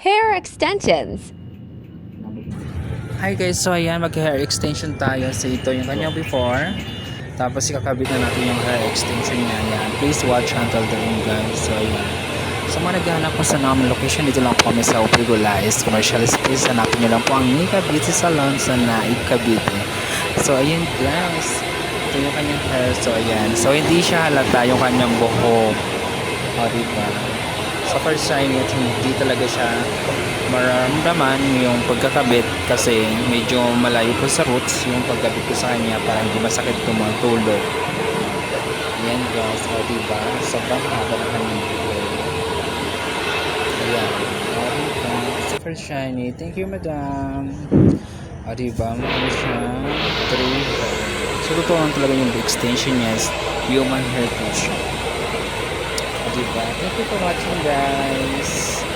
Hair extensions. Hi guys, so ayan, mag-hair extension tayo. So ito yung kanyang before. Tapos ikakabit na natin yung hair extension niya. Ayan. Please watch until the end guys. So ayan. So mga naghahanap po sa namin location, dito lang po kami sa Obrigolais Commercial Space. Hanapin nyo lang po ang Nika Beauty Salon sa Naik Cavite. So ayan guys. Ito yung kanyang hair. So ayan. So hindi siya halata yung kanyang buhok. O diba? Sa first time, hindi talaga siya maramdaman yung pagkakabit kasi medyo malayo po sa roots yung pagkabit ko sa kanya para hindi masakit tumutulog. Ayan guys, o diba? Sobrang haba na kanyang buhok. Ayan. O diba? Super shiny. Thank you madam. O diba? Ano siya? 3. So totoo lang talaga yung extension niya is human hair po siya. Diba? Thank you for watching guys.